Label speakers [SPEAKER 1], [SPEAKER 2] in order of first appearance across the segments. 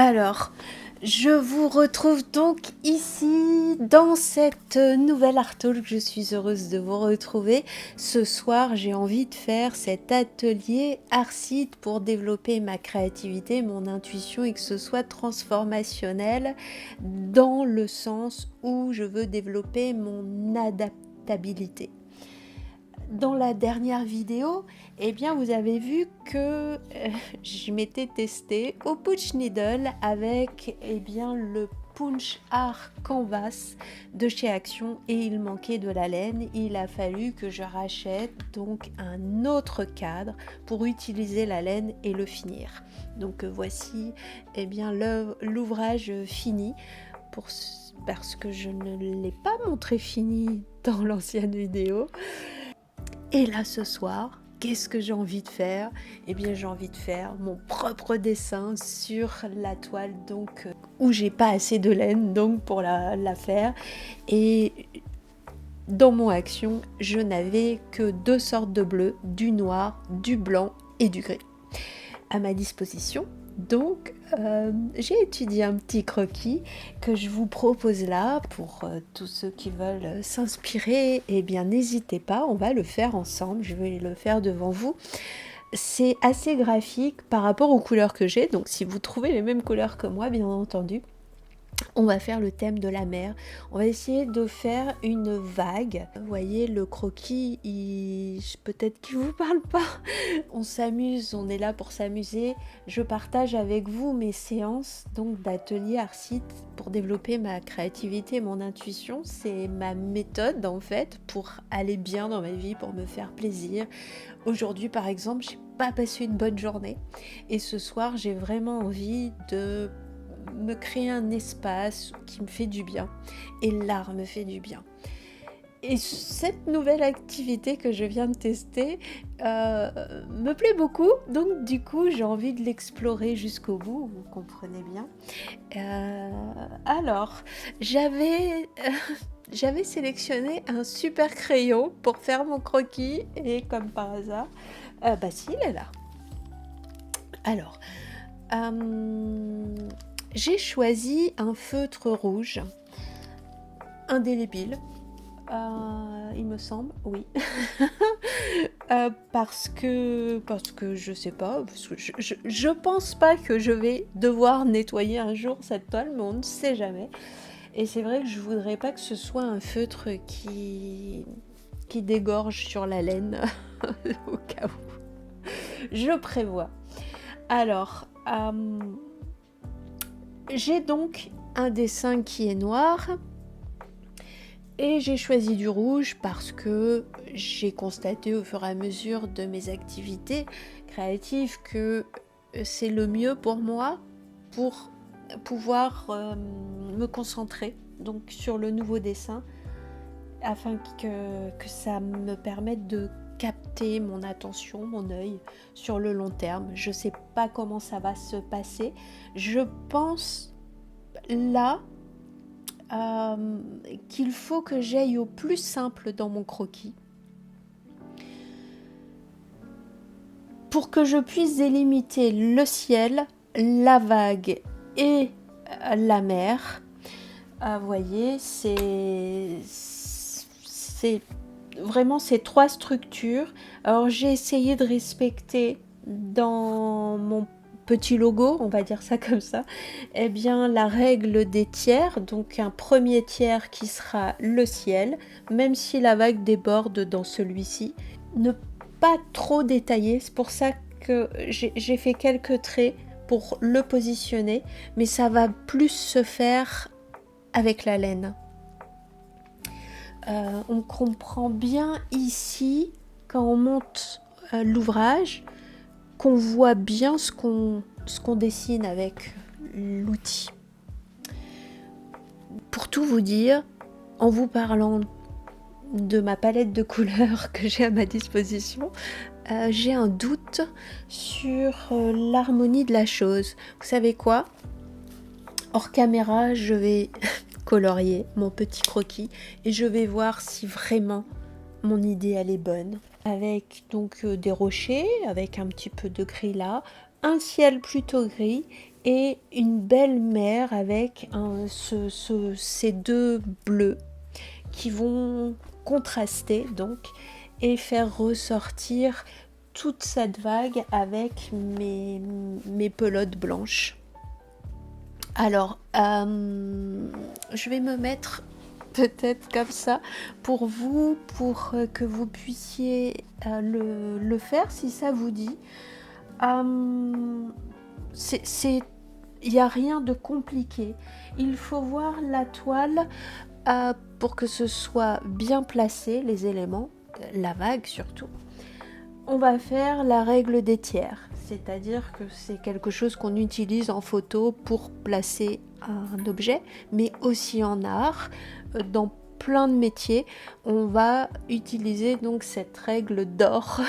[SPEAKER 1] Alors, je vous retrouve donc ici dans cette nouvelle Art Talk. Je suis heureuse de vous retrouver. Ce soir, j'ai envie de faire cet atelier Artcide pour développer ma créativité, mon intuition et que ce soit transformationnel dans le sens où je veux développer mon adaptabilité. Dans la dernière vidéo, eh bien, vous avez vu que je m'étais testée au Punch Needle avec le Punch Art Canvas de chez Action et il manquait de la laine. Il a fallu que je rachète donc un autre cadre pour utiliser la laine et le finir. Donc voici l'ouvrage fini parce que je ne l'ai pas montré fini dans l'ancienne vidéo. Et là, ce soir, qu'est-ce que j'ai envie de faire ? Eh bien, j'ai envie de faire mon propre dessin sur la toile, donc où j'ai pas assez de laine, donc pour la faire. Et dans mon action, je n'avais que 2 sortes de bleu, du noir, du blanc et du gris à ma disposition. Donc, j'ai étudié un petit croquis que je vous propose là pour tous ceux qui veulent s'inspirer. Eh bien, n'hésitez pas, on va le faire ensemble. Je vais le faire devant vous. C'est assez graphique par rapport aux couleurs que j'ai. Donc, si vous trouvez les mêmes couleurs que moi, bien entendu, on va faire le thème de la mer. On va essayer de faire une vague. Vous voyez, le croquis, peut-être qu'il ne vous parle pas. On s'amuse, on est là pour s'amuser. Je partage avec vous mes séances donc d'atelier Artcide pour développer ma créativité, mon intuition. C'est ma méthode en fait pour aller bien dans ma vie, pour me faire plaisir. Aujourd'hui par exemple, j'ai pas passé une bonne journée et ce soir j'ai vraiment envie de me créer un espace qui me fait du bien et l'art me fait du bien. Et cette nouvelle activité que je viens de tester me plaît beaucoup, donc du coup j'ai envie de l'explorer jusqu'au bout, vous comprenez bien. Alors, j'avais sélectionné un super crayon pour faire mon croquis et comme par hasard, si, il est là. Alors, j'ai choisi un feutre rouge, indélébile, il me semble, oui. Parce que je sais pas, parce que je pense pas que je vais devoir nettoyer un jour cette toile, mais on ne sait jamais. Et c'est vrai que je voudrais pas que ce soit un feutre qui dégorge sur la laine, au cas où. Je prévois. Alors, j'ai donc un dessin qui est noir et j'ai choisi du rouge parce que j'ai constaté au fur et à mesure de mes activités créatives que c'est le mieux pour moi pour pouvoir me concentrer donc sur le nouveau dessin afin que ça me permette de capter mon attention, mon œil sur le long terme. Je sais pas comment ça va se passer. Je pense là qu'il faut que j'aille au plus simple dans mon croquis pour que je puisse délimiter le ciel, la vague et la mer. Vous voyez, c'est vraiment ces 3 structures. Alors j'ai essayé de respecter dans mon petit logo, on va dire ça comme ça, la règle des tiers, donc un premier tiers qui sera le ciel, même si la vague déborde dans celui-ci. Ne pas trop détailler, c'est pour ça que j'ai fait quelques traits pour le positionner, mais ça va plus se faire avec la laine. On comprend bien ici, quand on monte l'ouvrage, qu'on voit bien ce qu'on dessine avec l'outil. Pour tout vous dire, en vous parlant de ma palette de couleurs que j'ai à ma disposition, j'ai un doute sur l'harmonie de la chose. Vous savez quoi ? Hors caméra, je vais colorier mon petit croquis et je vais voir si vraiment mon idée elle est bonne. Avec donc des rochers, avec un petit peu de gris là, un ciel plutôt gris et une belle mer avec ces deux bleus qui vont contraster donc et faire ressortir toute cette vague avec mes pelotes blanches. Alors, je vais me mettre peut-être comme ça pour vous, pour que vous puissiez le faire si ça vous dit. Il n'y a rien de compliqué. Il faut voir la toile pour que ce soit bien placé, les éléments, la vague surtout. On va faire la règle des tiers, c'est-à-dire que c'est quelque chose qu'on utilise en photo pour placer un objet, mais aussi en art, dans plein de métiers, on va utiliser donc cette règle d'or.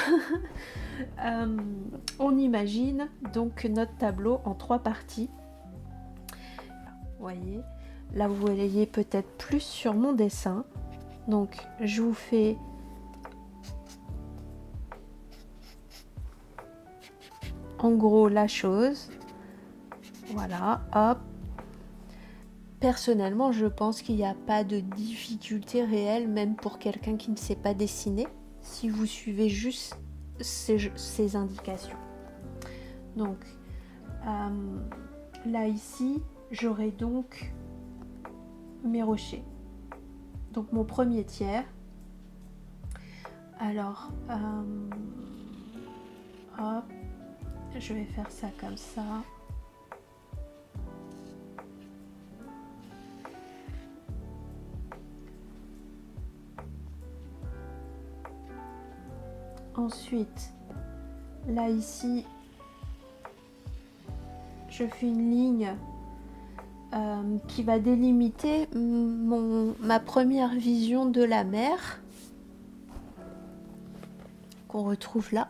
[SPEAKER 1] On imagine donc notre tableau en 3 parties. Vous voyez, là vous voyez peut-être plus sur mon dessin. Donc je vous fais en gros la chose. Voilà, hop. Personnellement, je pense qu'il n'y a pas de difficulté réelle, même pour quelqu'un qui ne sait pas dessiner, si vous suivez juste ces indications. Donc, là ici, j'aurai donc mes rochers. Donc mon premier tiers. Alors, hop, je vais faire ça comme ça. Ensuite, là ici, je fais une ligne qui va délimiter ma première vision de la mer, qu'on retrouve là.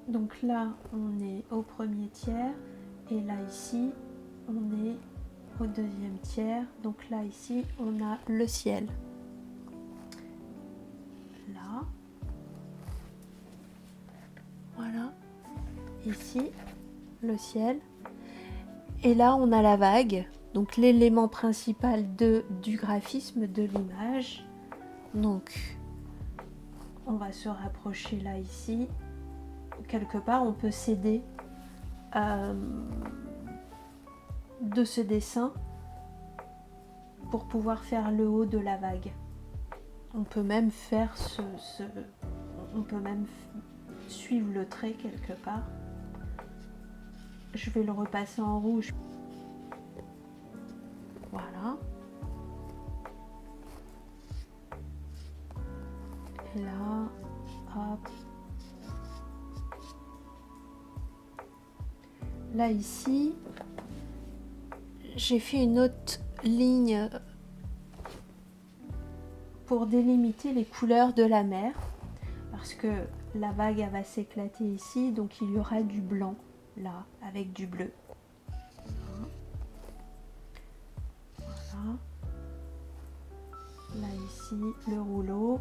[SPEAKER 1] Donc là, on est au premier tiers, et là ici, on est au deuxième tiers. Donc là ici, on a le ciel. Là. Voilà. Ici, le ciel. Et là, on a la vague. Donc l'élément principal du graphisme de l'image. Donc, on va se rapprocher là ici. Quelque part, on peut s'aider de ce dessin pour pouvoir faire le haut de la vague. On peut même faire on peut même suivre le trait quelque part. Je vais le repasser en rouge. Voilà. Et là, hop. Là ici, j'ai fait une autre ligne pour délimiter les couleurs de la mer, parce que la vague elle va s'éclater ici, donc il y aura du blanc là avec du bleu. Voilà. Là ici le rouleau.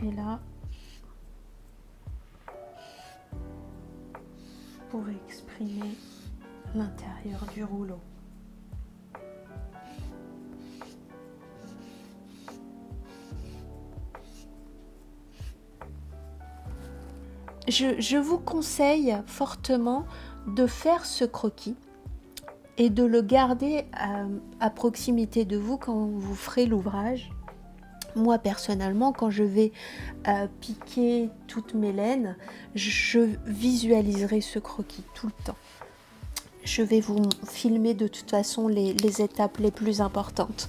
[SPEAKER 1] Et là, pour exprimer l'intérieur du rouleau. Je vous conseille fortement de faire ce croquis et de le garder à proximité de vous quand vous ferez l'ouvrage. Moi personnellement, quand je vais piquer toutes mes laines, je visualiserai ce croquis tout le temps. Je vais vous filmer de toute façon les étapes les plus importantes.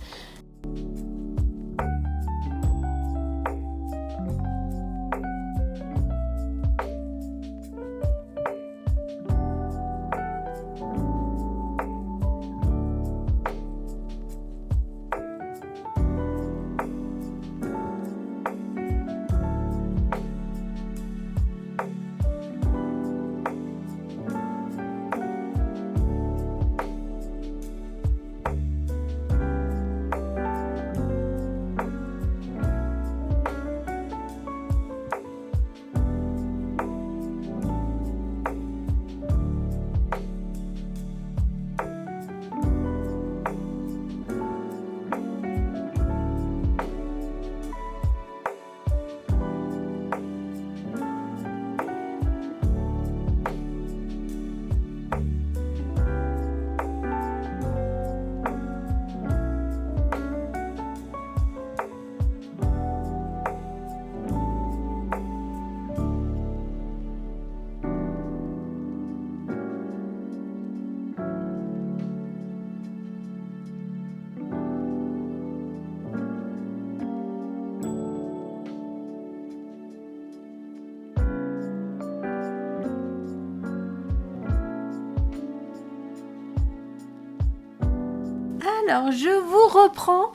[SPEAKER 1] Alors, je vous reprends.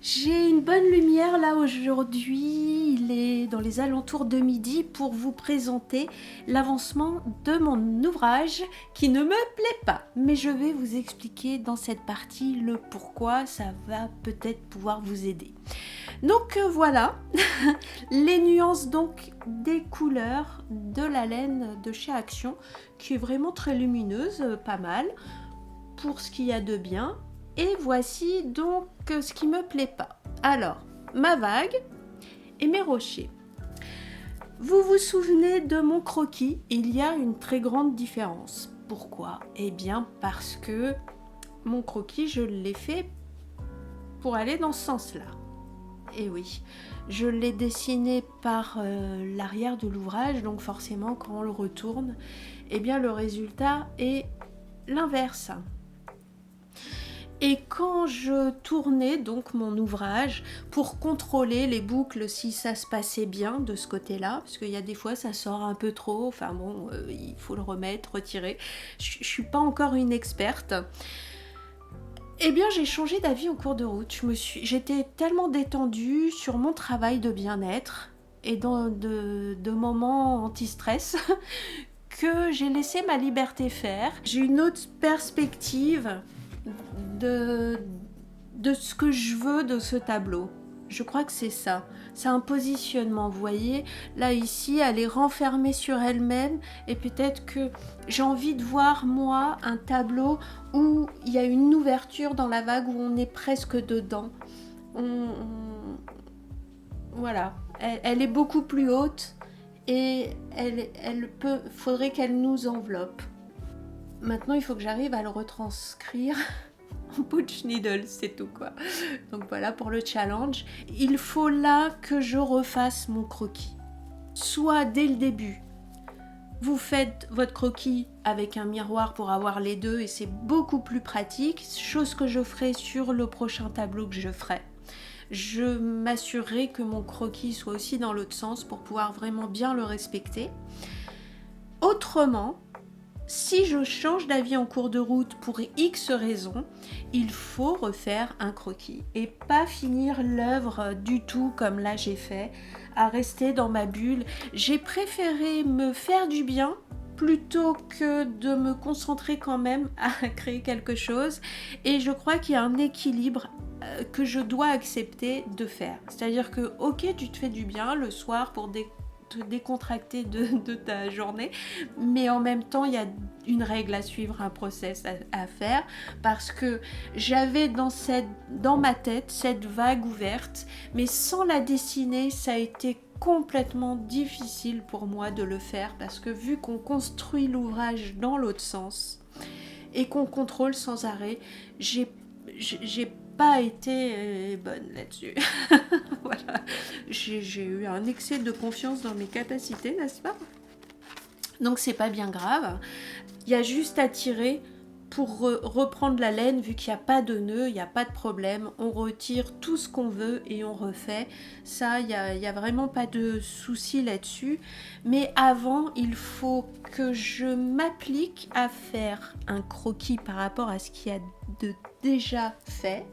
[SPEAKER 1] J'ai une bonne lumière là aujourd'hui, il est dans les alentours de midi pour vous présenter l'avancement de mon ouvrage qui ne me plaît pas. Mais je vais vous expliquer dans cette partie le pourquoi, ça va peut-être pouvoir vous aider. Donc voilà, les nuances donc des couleurs de la laine de chez Action qui est vraiment très lumineuse, pas mal, pour ce qu'il y a de bien. Et voici donc ce qui me plaît pas. Alors, ma vague et mes rochers. Vous vous souvenez de mon croquis? Il y a une très grande différence. Pourquoi? Eh bien parce que mon croquis, je l'ai fait pour aller dans ce sens-là. Et oui, je l'ai dessiné par l'arrière de l'ouvrage, donc forcément quand on le retourne, eh bien le résultat est l'inverse. Et quand je tournais donc mon ouvrage pour contrôler les boucles si ça se passait bien de ce côté-là, parce qu'il y a des fois ça sort un peu trop, enfin bon, il faut le remettre, retirer. Je suis pas encore une experte. Eh bien j'ai changé d'avis en cours de route. J'étais tellement détendue sur mon travail de bien-être et dans de moments anti-stress que j'ai laissé ma liberté faire. J'ai une autre perspective de ce que je veux de ce tableau. Je crois que c'est ça. C'est un positionnement, vous voyez. Là, ici, elle est renfermée sur elle-même et peut-être que j'ai envie de voir, moi, un tableau où il y a une ouverture dans la vague, où on est presque dedans. Voilà. Elle est beaucoup plus haute et faudrait qu'elle nous enveloppe. Maintenant, il faut que j'arrive à le retranscrire en Punch Needle, c'est tout quoi. Donc voilà pour le challenge. Il faut là que je refasse mon croquis. Soit dès le début, vous faites votre croquis avec un miroir pour avoir les deux et c'est beaucoup plus pratique, chose que je ferai sur le prochain tableau que je ferai. Je m'assurerai que mon croquis soit aussi dans l'autre sens pour pouvoir vraiment bien le respecter. Autrement, si je change d'avis en cours de route pour X raisons, il faut refaire un croquis et pas finir l'œuvre du tout comme là j'ai fait, à rester dans ma bulle. J'ai préféré me faire du bien plutôt que de me concentrer quand même à créer quelque chose, et je crois qu'il y a un équilibre que je dois accepter de faire. C'est-à-dire que ok, tu te fais du bien le soir pour te décontracter de ta journée, mais en même temps il y a une règle à suivre, un process à faire, parce que j'avais dans ma tête cette vague ouverte, mais sans la dessiner ça a été complètement difficile pour moi de le faire, parce que vu qu'on construit l'ouvrage dans l'autre sens et qu'on contrôle sans arrêt, j'ai pas été bonne là-dessus. Voilà. J'ai eu un excès de confiance dans mes capacités, n'est-ce pas? Donc c'est pas bien grave. Il y a juste à tirer pour reprendre la laine, vu qu'il n'y a pas de nœud, il n'y a pas de problème. On retire tout ce qu'on veut et on refait. Ça, il y a vraiment pas de souci là-dessus. Mais avant, il faut que je m'applique à faire un croquis par rapport à ce qu'il y a de déjà fait,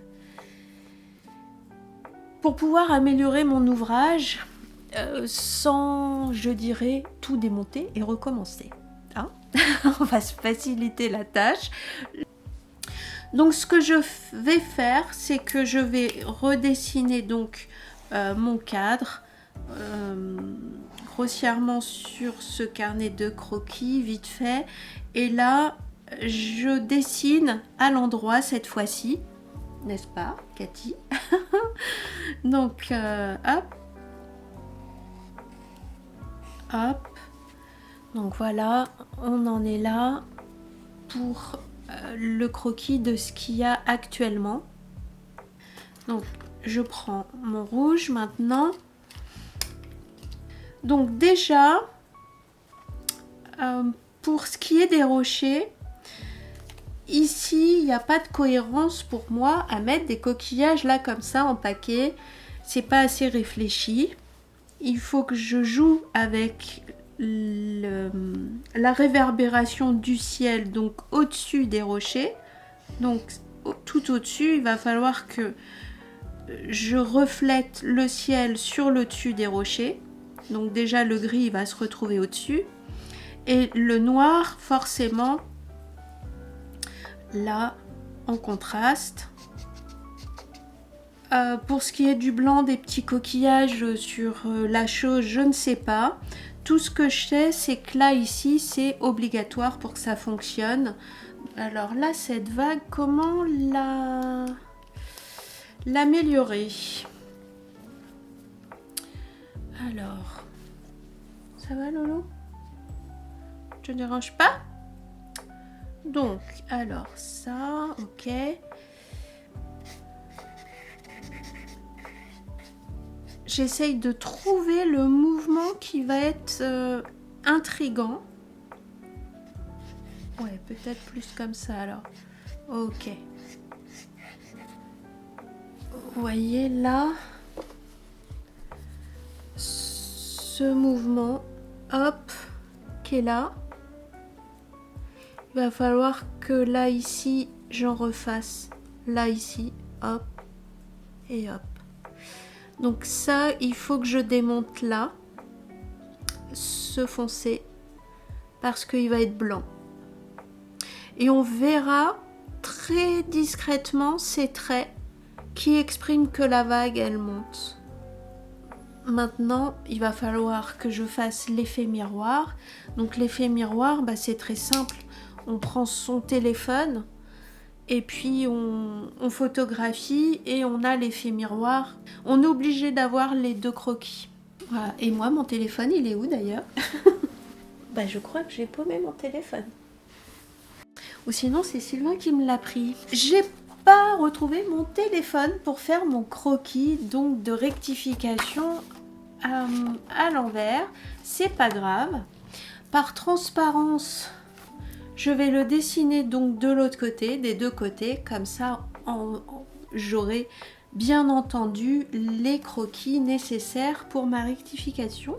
[SPEAKER 1] pour pouvoir améliorer mon ouvrage sans, je dirais, tout démonter et recommencer. Hein? On va se faciliter la tâche. Donc ce que je vais faire, c'est que je vais redessiner donc mon cadre grossièrement sur ce carnet de croquis vite fait, et là je dessine à l'endroit cette fois-ci, n'est-ce pas Cathy? Donc hop, hop, donc voilà, on en est là pour le croquis de ce qu'il y a actuellement. Donc je prends mon rouge maintenant. Donc déjà pour ce qui est des rochers, ici il n'y a pas de cohérence pour moi à mettre des coquillages là comme ça en paquet, c'est pas assez réfléchi. Il faut que je joue avec la réverbération du ciel, donc au-dessus des rochers. Donc tout au-dessus, il va falloir que je reflète le ciel sur le dessus des rochers. Donc déjà le gris va se retrouver au-dessus. Et le noir, forcément, là, en contraste. Pour ce qui est du blanc, des petits coquillages sur la chose, je ne sais pas. Tout ce que je sais, c'est que là, ici, c'est obligatoire pour que ça fonctionne. Alors là, cette vague, comment l'améliorer? Alors, ça va Lolo? Je ne dérange pas? Donc, alors ça, ok. J'essaye de trouver le mouvement qui va être intriguant. Ouais, peut-être plus comme ça alors. Ok. Vous voyez là, ce mouvement, hop, qui est là. Il va falloir que là, ici, j'en refasse. Là, ici, hop, et hop. Donc ça, il faut que je démonte là, ce foncé, parce qu'il va être blanc. Et on verra très discrètement ces traits qui expriment que la vague, elle monte. Maintenant, il va falloir que je fasse l'effet miroir. Donc l'effet miroir, bah, c'est très simple. On prend son téléphone et puis on photographie et on a l'effet miroir. On est obligé d'avoir les deux croquis. Voilà. Et moi, mon téléphone, il est où d'ailleurs? Bah, je crois que j'ai paumé mon téléphone. Ou sinon, c'est Sylvain qui me l'a pris. J'ai pas retrouvé mon téléphone pour faire mon croquis, donc de rectification à l'envers. C'est pas grave. Par transparence, je vais le dessiner donc de l'autre côté, des deux côtés, comme ça j'aurai bien entendu les croquis nécessaires pour ma rectification.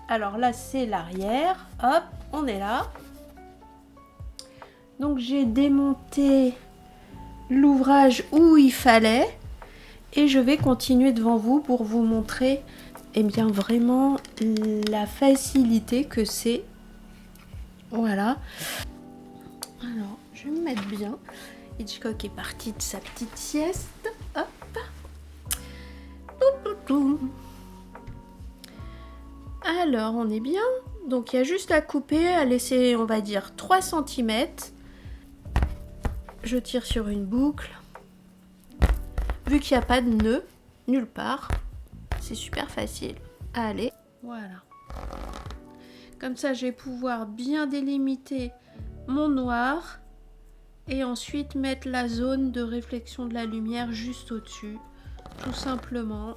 [SPEAKER 1] Alors là c'est l'arrière, hop, on est là. Donc j'ai démonté l'ouvrage où il fallait et je vais continuer devant vous pour vous montrer bien vraiment la facilité que c'est. Voilà. Alors je vais me mettre bien. Hitchcock est parti de sa petite sieste. Hop. Alors on est bien. Donc il y a juste à couper, à laisser on va dire 3 cm. Je tire sur une boucle. Vu qu'il n'y a pas de nœud nulle part, c'est super facile. Allez, voilà. Comme ça, je vais pouvoir bien délimiter mon noir et ensuite mettre la zone de réflexion de la lumière juste au-dessus, tout simplement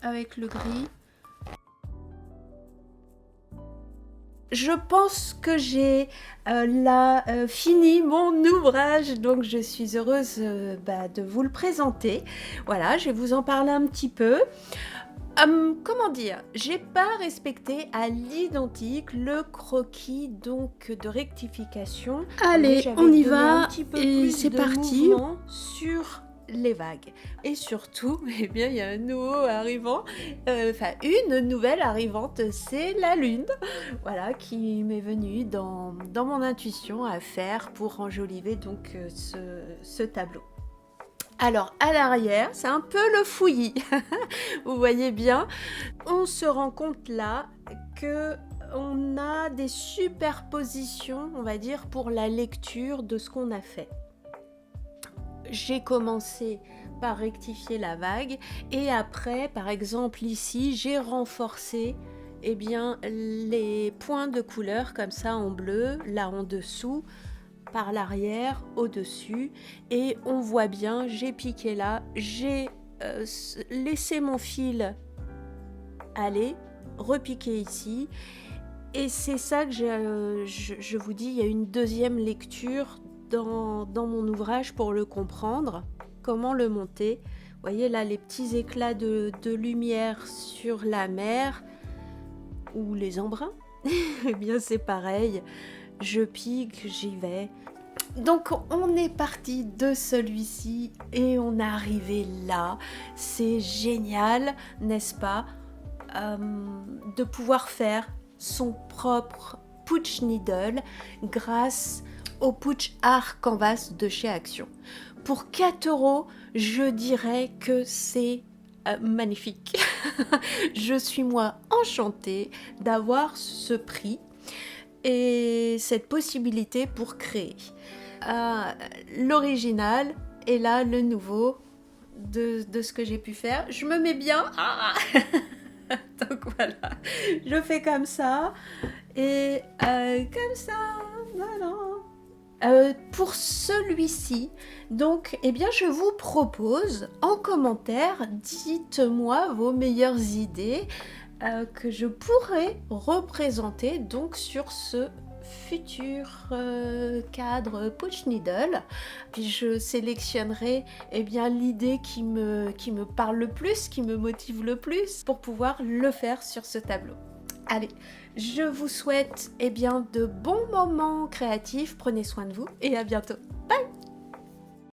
[SPEAKER 1] avec le gris. Je pense que j'ai fini mon ouvrage, donc je suis heureuse de vous le présenter. Voilà, je vais vous en parler un petit peu. Comment dire, j'ai pas respecté à l'identique le croquis donc de rectification. Allez, on y va et c'est parti sur les vagues. Et surtout, eh bien, il y a un nouveau arrivant, une nouvelle arrivante, c'est la lune, voilà, qui m'est venue dans mon intuition à faire pour enjoliver donc ce tableau. Alors, à l'arrière, c'est un peu le fouillis. Vous voyez bien, on se rend compte là que on a des superpositions, on va dire, pour la lecture de ce qu'on a fait. J'ai commencé par rectifier la vague et après, par exemple ici, j'ai renforcé les points de couleur comme ça en bleu, là en dessous, par l'arrière, au-dessus, et on voit bien, j'ai piqué là, j'ai laissé mon fil aller, repiquer ici, et c'est ça que je vous dis, il y a une deuxième lecture dans mon ouvrage pour le comprendre, comment le monter. Vous voyez là les petits éclats de lumière sur la mer, ou les embruns, eh bien c'est pareil. je pique, j'y vais. Donc on est parti de celui-ci et on est arrivé là. C'est génial, n'est-ce pas, de pouvoir faire son propre Putsch Needle grâce au Putsch Art Canvas de chez Action. Pour 4 €, je dirais que c'est magnifique. Je suis moi enchantée d'avoir ce prix et cette possibilité pour créer. L'original et là le nouveau de ce que j'ai pu faire. Je me mets bien. Donc voilà, je fais comme ça et comme ça, voilà. Pour celui-ci, donc, eh bien, je vous propose en commentaire, dites-moi vos meilleures idées que je pourrais représenter donc sur ce futur cadre Putsch Needle. Je sélectionnerai bien l'idée qui me parle le plus, qui me motive le plus pour pouvoir le faire sur ce tableau. Allez, je vous souhaite bien de bons moments créatifs, prenez soin de vous et à bientôt. Bye!